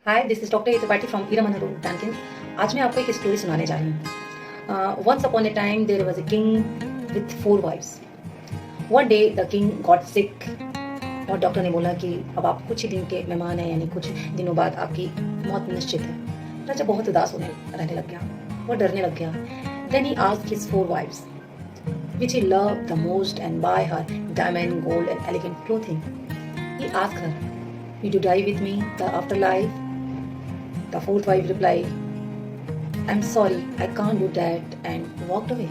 Hi, this is doctor Tripathi from ईरामन road, टैंकिन। आज मैं आपको एक स्टोरी सुनाने जा रही हूँ। Once upon a time there was a king with 4 wifes. One day the king got sick और डॉक्टर ने बोला कि अब आप कुछ ही दिन के मेहमान हैं, यानी कुछ दिनों बाद आपकी मौत निश्चित है। राजा बहुत उदास रहने लग गया, वो डरने लग गया। Then he asked his 4 wives which he loved the most and buy her diamond, gold and elegant clothing. He asked her, "Will you die with me the afterlife?" The fourth wife replied, "I'm sorry, I can't do that," and walked away.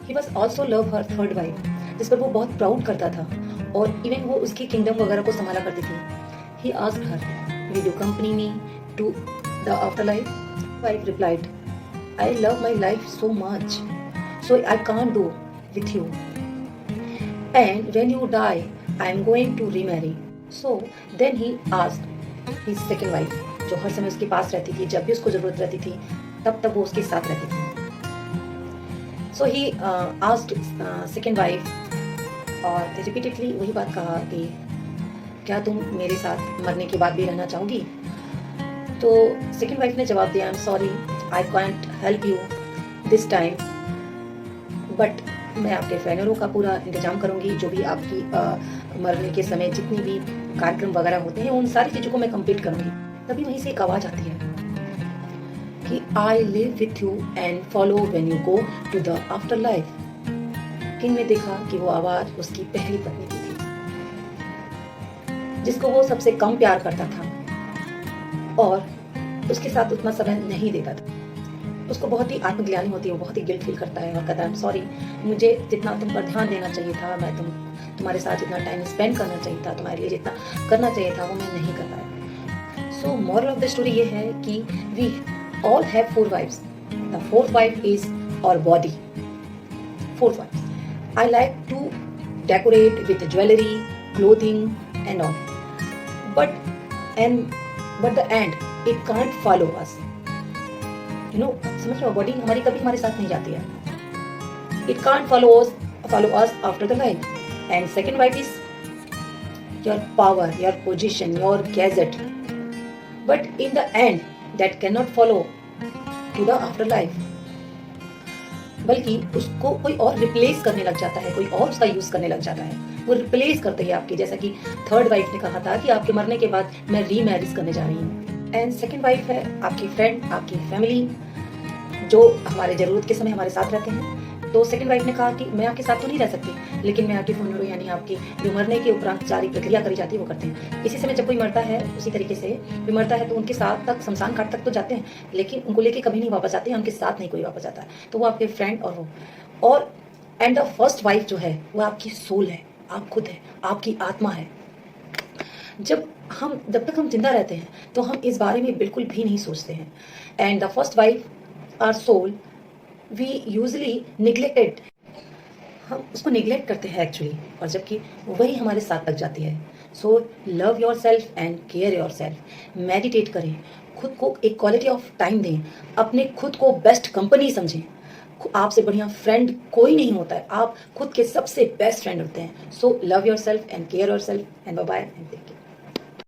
He was also love her third wife, जिस पर वो बहुत proud करता था और even वो उसकी kingdom वगैरह को संभाला करती थी. He asked her, "Will you accompany me to the afterlife?" Wife replied, "I love my life so much, so I can't do with you. And when you die, I am going to remarry." So then he asked his second wife, जो हर समय उसके पास रहती थी, जब भी उसको जरूरत रहती थी तब वो उसके साथ रहती थी. सो ही आस्क्ड सेकेंड वाइफ और रिपीटेडली वही बात कहा कि क्या तुम मेरे साथ मरने के बाद भी रहना चाहोगी? तो सेकेंड वाइफ ने जवाब दिया, "I am sorry, I can't help you this time, but मैं आपके फैनरों का पूरा इंतजाम करूंगी, जो भी आपकी मरने के समय जितनी भी कार्यक्रम वगैरह होते हैं उन सारी चीज़ों को मैं कंप्लीट करूंगी." तभी वहीं से एक आवाज आती है कि I live with you and follow when you go to the afterlife. King ने देखा कि वो आवाज उसकी पहली पत्नी की थी, जिसको वो सबसे कम प्यार करता था और उसके साथ उतना समय नहीं देता था. उसको बहुत ही आत्मग्लानि होती है, वो बहुत ही गिल्ट फील करता है और कहता है, सॉरी, मुझे जितना तुम पर ध्यान देना चाहिए था, मैं तुम्हारे साथ जितना टाइम स्पेंड करना चाहिए था, तुम्हारे लिए जितना करना चाहिए था, वो मैं नहीं कर पाया. So moral of the story ये है कि we all have 4 wives. The fourth wife is our body. Fourth wife, I like to decorate with jewellery, clothing and all, but the end it can't follow us. समझ लो, body हमारी कभी हमारे साथ नहीं जाती है. It can't follow us after the life. And second wife is your power, your position, your gadget, but in the end that cannot follow to the afterlife. बल्कि उसको कोई और रिप्लेस करने लग जाता है, कोई और उसका यूज करने लग जाता है, वो रिप्लेस करते हैं आपकी. जैसा कि थर्ड वाइफ ने कहा था कि आपके मरने के बाद मैं रीमैरिज करने जा रही हूँ. एंड सेकेंड वाइफ है आपकी फ्रेंड, आपकी फैमिली, जो हमारे जरूरत के समय हमारे साथ रहते हैं. तो सेकंड वाइफ ने कहा कि मैं आपके साथ तो नहीं रह सकती, लेकिन मैं आपकी फुनरो, यानी आपकी जो मरने के उपरांत सारी प्रक्रिया करी जाती है वो करते हैं. इसी समय जब कोई मरता है, उसी तरीके से कोई मरता है तो उनके साथ तक शमशान घाट तक तो जाते हैं, लेकिन उनको लेके कभी नहीं वापस आते हैं, उनके साथ नहीं कोई वापस आता है. तो वो आपके फ्रेंड और एंड द फर्स्ट वाइफ जो है वो आपकी सोल है, आप खुद है, आपकी आत्मा है. जब तक हम जिंदा रहते हैं तो हम इस बारे में बिल्कुल भी नहीं सोचते हैं. And the first wife, our soul, we usually neglected, हम उसको निग्लेक्ट करते हैं एक्चुअली, और जबकि वही हमारे साथ तक जाती है. सो love yourself and care your self. Meditate करें, खुद को एक क्वालिटी ऑफ टाइम दें, अपने खुद को बेस्ट कंपनी समझें. आपसे बढ़िया फ्रेंड कोई नहीं होता है, आप खुद के सबसे बेस्ट फ्रेंड होते हैं. So love yourself and care yourself and bye bye and take care.